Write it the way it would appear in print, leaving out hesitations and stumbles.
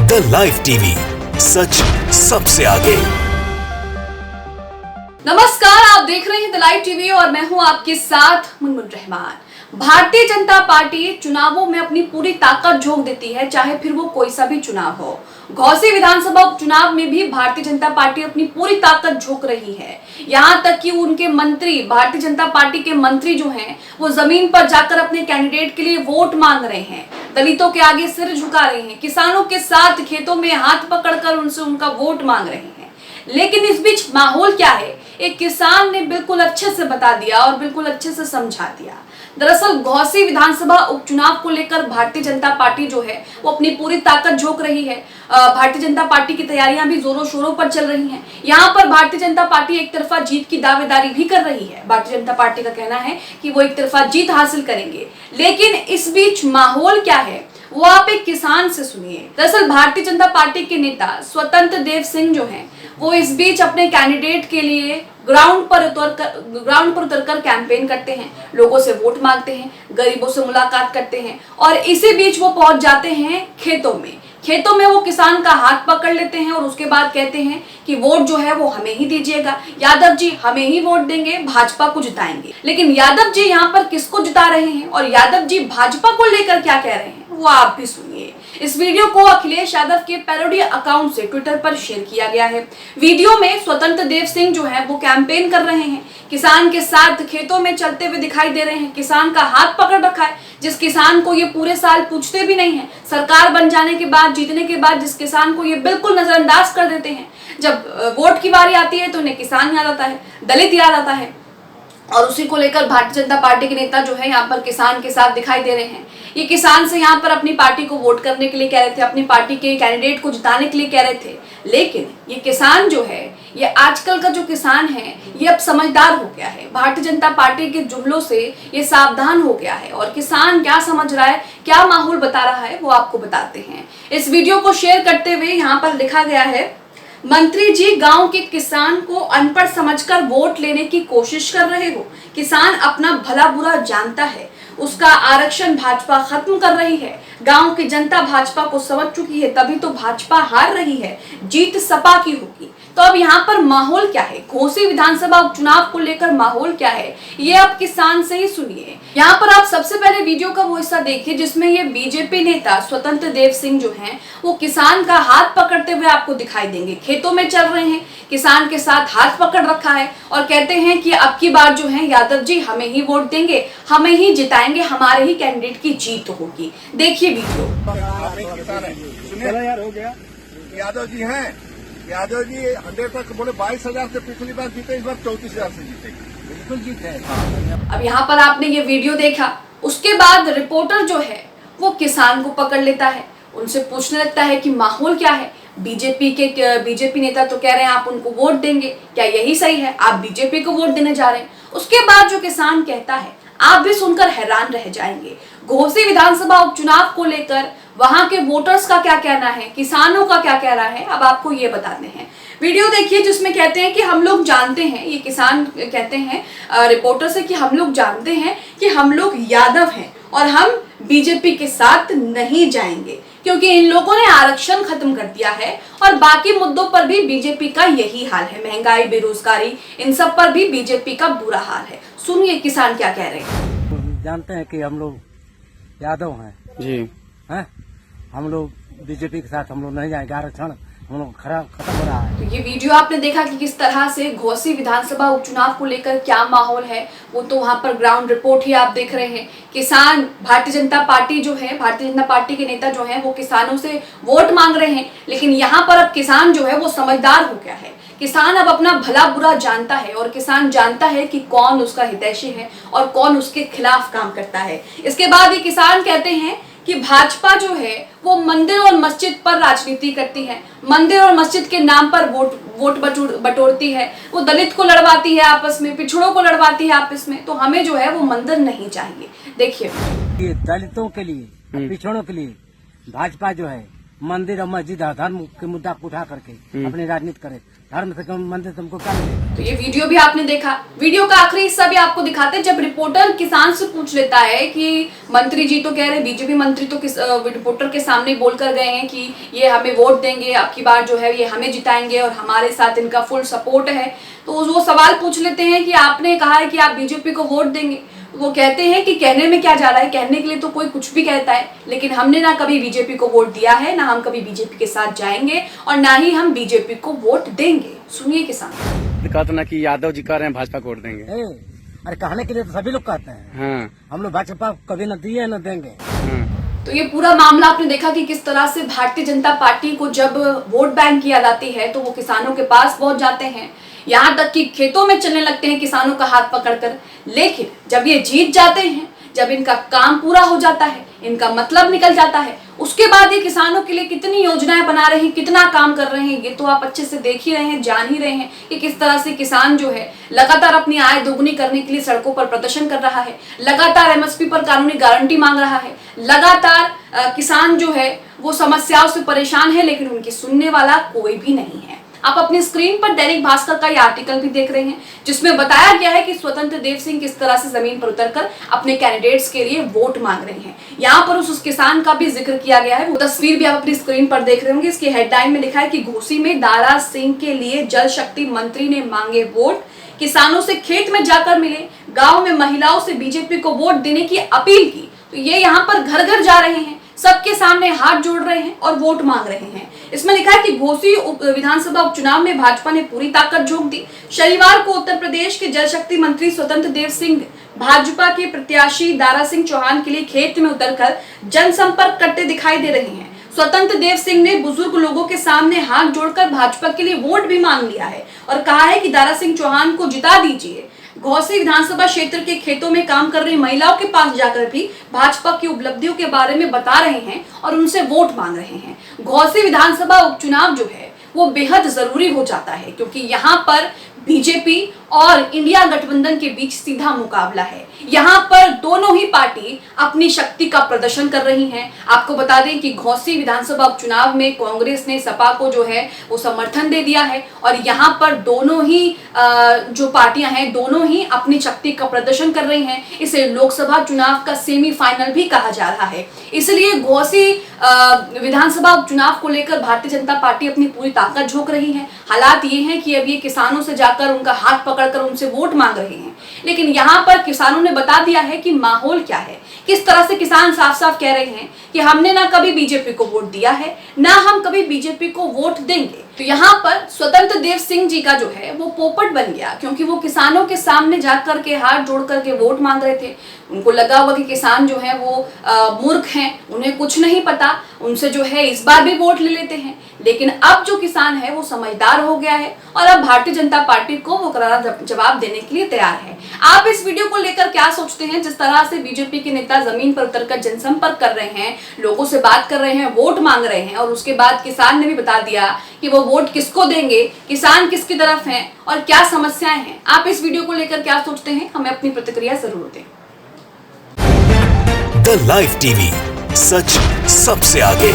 The live TV, सच सबसे आगे। नमस्कार, आप देख रहे हैं द लाइव टीवी और मैं हूं आपके साथ मुनमुन रहमान। भारतीय जनता पार्टी चुनावों में अपनी पूरी ताकत झोंक देती है, चाहे फिर वो कोई सा भी चुनाव हो। घोसी विधानसभा उपचुनाव में भी भारतीय जनता पार्टी अपनी पूरी ताकत झोंक रही है। यहाँ तक कि उनके मंत्री, भारतीय जनता पार्टी के मंत्री जो हैं, वो जमीन पर जाकर अपने कैंडिडेट के लिए वोट मांग रहे हैं, दलितों के आगे सिर झुका रहे हैं, किसानों के साथ खेतों में हाथ पकड़कर उनसे उनका वोट मांग रहे हैं। लेकिन इस बीच माहौल क्या है, एक किसान ने बिल्कुल अच्छे से बता दिया और बिल्कुल अच्छे से समझा दिया। दरअसल घोसी विधानसभा उपचुनाव को लेकर भारतीय जनता पार्टी जो है वो अपनी पूरी ताकत झोंक रही है। भारतीय जनता पार्टी की तैयारियां भी जोरों शोरों पर चल रही हैं। यहाँ पर भारतीय जनता पार्टी एक तरफा जीत की दावेदारी भी कर रही है। भारतीय जनता पार्टी का कहना है कि वो एक तरफा जीत हासिल करेंगे। लेकिन इस बीच माहौल क्या है वो आप एक किसान से सुनिए। दरअसल भारतीय जनता पार्टी के नेता स्वतंत्र देव सिंह जो हैं, वो इस बीच अपने कैंडिडेट के लिए ग्राउंड पर उतरकर कैंपेन करते हैं, लोगों से वोट मांगते हैं, गरीबों से मुलाकात करते हैं और इसी बीच वो पहुंच जाते हैं खेतों में वो किसान का हाथ पकड़ लेते हैं और उसके बाद कहते हैं कि वोट जो है वो हमें ही दीजिएगा, यादव जी हमें ही वोट देंगे, भाजपा को जिताएंगे। लेकिन यादव जी यहाँ पर किसको जिता रहे हैं और यादव जी भाजपा को लेकर क्या कह रहे हैं वो आप भी सुनिए। इस वीडियो को अखिलेश यादव के पैरोडी अकाउंट से ट्विटर पर शेयर किया गया है। वीडियो में स्वतंत्र देव सिंह जो है वो कैंपेन कर रहे हैं, किसान के साथ खेतों में चलते हुए दिखाई दे रहे हैं, किसान का हाथ पकड़ रखा है, जिस किसान को ये पूरे साल पूछते भी नहीं है, सरकार बन जाने के बाद, जीतने के बाद जिस किसान को ये बिल्कुल नजरअंदाज कर देते हैं। जब वोट की बारी आती है तो उन्हें किसान याद आता है, दलित याद आता है और उसी को लेकर भारतीय जनता पार्टी के नेता जो है यहाँ पर किसान के साथ दिखाई दे रहे हैं। ये किसान से यहाँ पर अपनी पार्टी को वोट करने के लिए कह रहे थे, अपनी पार्टी के कैंडिडेट को जिताने के लिए कह रहे थे। लेकिन ये किसान जो है, ये आजकल का जो किसान है, ये अब समझदार हो गया है। भारतीय जनता पार्टी के जुमलों से ये सावधान हो गया है और किसान क्या समझ रहा है, क्या माहौल बता रहा है, वो आपको बताते हैं। इस वीडियो को शेयर करते हुए यहाँ पर लिखा गया है, मंत्री जी गांव के किसान को अनपढ़ समझकर वोट लेने की कोशिश कर रहे हो। किसान अपना भला बुरा जानता है, उसका आरक्षण भाजपा खत्म कर रही है। गांव की जनता भाजपा को समझ चुकी है, तभी तो भाजपा हार रही है, जीत सपा की होगी। तो अब यहाँ पर माहौल क्या है, घोसी विधानसभा उपचुनाव को लेकर माहौल क्या है, ये आप किसान से ही सुनिए। यहाँ पर आप सबसे पहले वीडियो का वो हिस्सा देखिए जिसमें ये बीजेपी नेता स्वतंत्र देव सिंह जो हैं, वो किसान का हाथ पकड़ते हुए आपको दिखाई देंगे। खेतों में चल रहे हैं, किसान के साथ हाथ पकड़ रखा है और कहते हैं कि अब की बार जो है यादव जी हमें ही वोट देंगे, हमें ही जिताएंगे, हमारे ही कैंडिडेट की जीत होगी। देखिए वीडियो। यार हो गया, यादव जी हैं, यादव जी 100 तक बोले 22,000 से पिछली बार जीते, इस बार 34,000 से जीतेंगे, बिल्कुल जीत है। अब यहाँ पर आपने ये वीडियो देखा, उसके बाद रिपोर्टर जो है वो किसान को पकड़ लेता है, उनसे पूछने लगता है कि माहौल क्या है। बीजेपी नेता तो कह रहे हैं आप उनको वोट देंगे, क्या यही सही है, आप बीजेपी को वोट देने जा रहे हैं। उसके बाद जो किसान कहता है आप भी सुनकर हैरान रह जाएंगे। घोसी विधानसभा उपचुनाव को लेकर वहां के वोटर्स का क्या कहना है, किसानों का क्या कहना है, अब आपको ये बताते हैं। वीडियो देखिए जिसमें कहते हैं कि हम लोग जानते हैं, ये किसान कहते हैं रिपोर्टर से कि हम लोग जानते हैं कि हम लोग यादव हैं और हम बीजेपी के साथ नहीं जाएंगे क्योंकि इन लोगों ने आरक्षण खत्म कर दिया है और बाकी मुद्दों पर भी बीजेपी का यही हाल है, महंगाई, बेरोजगारी, इन सब पर भी बीजेपी का बुरा हाल है। सुनिए किसान क्या कह रहे हैं। जानते हैं कि हम लोग यादव हैं जी, हैं, हम लोग बीजेपी के साथ हम लोग नहीं जाएंगे, आरक्षण हम लोग खत्म हो रहा है। तो ये वीडियो आपने देखा कि किस तरह से घोसी विधानसभा उपचुनाव को लेकर क्या माहौल है, वो तो वहां पर ग्राउंड रिपोर्ट ही आप देख रहे हैं। किसान, भारतीय जनता पार्टी जो है, भारतीय जनता पार्टी के नेता जो हैं वो किसानों से वोट मांग रहे हैं। लेकिन यहाँ पर अब किसान जो है वो समझदार हो गया है। किसान अब अपना भला बुरा जानता है और किसान जानता है कि कौन उसका हितैषी है और कौन उसके खिलाफ काम करता है। इसके बाद ये किसान कहते हैं कि भाजपा जो है वो मंदिर और मस्जिद पर राजनीति करती है, मंदिर और मस्जिद के नाम पर वोट बटोरती है, वो दलित को लड़वाती है आपस में, पिछड़ों को लड़वाती है आपस में। तो हमें जो है वो मंदिर नहीं चाहिए। देखिए, ये दलितों के लिए, पिछड़ों के लिए भाजपा जो है मंदिर और मस्जिद है, धर्म के मुद्दा को उठा करके अपनी राजनीति करे। धर्म से कम मंदिर तुमको क्या मिलेगा? तो ये वीडियो भी आपने देखा। वीडियो का आखिरी हिस्सा भी आपको दिखाते हैं जब रिपोर्टर किसान से पूछ लेता है कि मंत्री जी तो कह रहे हैं, बीजेपी मंत्री तो रिपोर्टर के सामने बोलकर गए हैं कि ये हमें वोट देंगे, अब की बार जो है ये हमें जिताएंगे और हमारे साथ इनका फुल सपोर्ट है। तो वो सवाल पूछ लेते हैं कि आपने कहा है कि आप बीजेपी को वोट देंगे। वो कहते हैं कि कहने में क्या जा रहा है, कहने के लिए तो कोई कुछ भी कहता है, लेकिन हमने ना कभी बीजेपी को वोट दिया है, ना हम कभी बीजेपी के साथ जाएंगे और ना ही हम बीजेपी को वोट देंगे। सुनिए किसान। कहा तो ना कि यादव जी कह रहे हैं भाजपा को वोट देंगे। अरे कहने के लिए तो सभी लोग कहते हैं। हाँ। हम लोग भाजपा कभी न दिए न देंगे। तो ये पूरा मामला आपने देखा कि किस तरह से भारतीय जनता पार्टी को जब वोट बैंक किया जाती है तो वो किसानों के पास पहुंच जाते हैं, यहाँ तक कि खेतों में चलने लगते हैं किसानों का हाथ पकड़कर। लेकिन जब ये जीत जाते हैं, जब इनका काम पूरा हो जाता है, इनका मतलब निकल जाता है, उसके बाद ये किसानों के लिए कितनी योजनाएं बना रहे हैं, कितना काम कर रहे हैं, ये तो आप अच्छे से देख ही रहे हैं, जान ही रहे हैं कि किस तरह से किसान जो है लगातार अपनी आय दोगुनी करने के लिए सड़कों पर प्रदर्शन कर रहा है, लगातार एमएसपी पर कानूनी गारंटी मांग रहा है, लगातार किसान जो है वो समस्याओं से परेशान है, लेकिन उनकी सुनने वाला कोई भी नहीं है। आप अपनी स्क्रीन पर दैनिक भास्कर का ये आर्टिकल भी देख रहे हैं जिसमें बताया गया है कि स्वतंत्र देव सिंह किस तरह से जमीन पर उतरकर अपने कैंडिडेट्स के लिए वोट मांग रहे हैं। यहाँ पर उस किसान का भी जिक्र किया गया है, वो तस्वीर भी आप अपनी स्क्रीन पर देख रहे होंगे। इसकी हेडलाइन में लिखा है कि घोसी में दारा सिंह के लिए जल शक्ति मंत्री ने मांगे वोट, किसानों से खेत में जाकर मिले, गाँव में महिलाओं से बीजेपी को वोट देने की अपील की। तो ये यहाँ पर घर घर जा रहे हैं, सबके सामने हाथ जोड़ रहे हैं और वोट मांग रहे हैं। इसमें लिखा है कि घोसी विधानसभा उपचुनाव में भाजपा ने पूरी ताकत झोंक दी। शनिवार को उत्तर प्रदेश के जल शक्ति मंत्री स्वतंत्र देव सिंह भाजपा के प्रत्याशी दारा सिंह चौहान के लिए खेत में उतरकर जनसंपर्क करते दिखाई दे रहे हैं। स्वतंत्र देव सिंह ने बुजुर्ग लोगों के सामने हाथ जोड़कर भाजपा के लिए वोट भी मांग लिया है और कहा है कि दारा सिंह चौहान को जिता दीजिए। घोसी विधानसभा क्षेत्र के खेतों में काम कर रही महिलाओं के पास जाकर भी भाजपा की उपलब्धियों के बारे में बता रहे हैं और उनसे वोट मांग रहे हैं। घोसी विधानसभा उपचुनाव जो है वो बेहद जरूरी हो जाता है क्योंकि यहाँ पर बीजेपी और इंडिया गठबंधन के बीच सीधा मुकाबला है। यहाँ पर दोनों ही पार्टी अपनी शक्ति का प्रदर्शन कर रही हैं। आपको बता दें कि घोसी विधानसभा उपचुनाव में कांग्रेस ने सपा को जो है वो समर्थन दे दिया है और यहाँ पर दोनों ही जो पार्टियां हैं दोनों ही अपनी शक्ति का प्रदर्शन कर रही हैं। इसे लोकसभा चुनाव का सेमीफाइनल भी कहा जा रहा है। इसलिए घोसी विधानसभा उपचुनाव को लेकर भारतीय जनता पार्टी अपनी पूरी ताकत झोंक रही है। हालात ये हैं कि अब ये किसानों से जाकर उनका हाथ पकड़कर उनसे वोट मांग रहे हैं, लेकिन यहाँ पर किसानों ने बता दिया है कि माहौल क्या है। किस तरह से किसान साफ साफ कह रहे हैं कि हमने ना कभी बीजेपी को वोट दिया है, ना हम कभी बीजेपी को वोट देंगे। तो यहाँ पर स्वतंत्र देव सिंह जी का जो है वो पोपट बन गया क्योंकि वो किसानों के सामने जाकर के हाथ जोड़ करके वोट मांग रहे थे। उनको लगा हुआ कि किसान जो है वो मूर्ख हैं, उन्हें कुछ नहीं पता, उनसे जो है इस बार भी वोट ले लेते हैं। लेकिन अब जो किसान है वो समझदार हो गया है और अब भारतीय जनता पार्टी को वो करारा जवाब देने के लिए तैयार है। आप इस वीडियो को लेकर क्या सोचते हैं? जिस तरह से बीजेपी के नेता जमीन पर उतरकर जनसंपर्क कर रहे हैं, लोगों से बात कर रहे हैं, वोट मांग रहे हैं और उसके बाद किसान ने भी बता दिया कि वो वोट किसको देंगे, किसान किसकी तरफ हैं और क्या समस्याएं हैं। आप इस वीडियो को लेकर क्या सोचते हैं? हमें अपनी प्रतिक्रिया जरूर दें। द लाइव टीवी, सच सबसे आगे।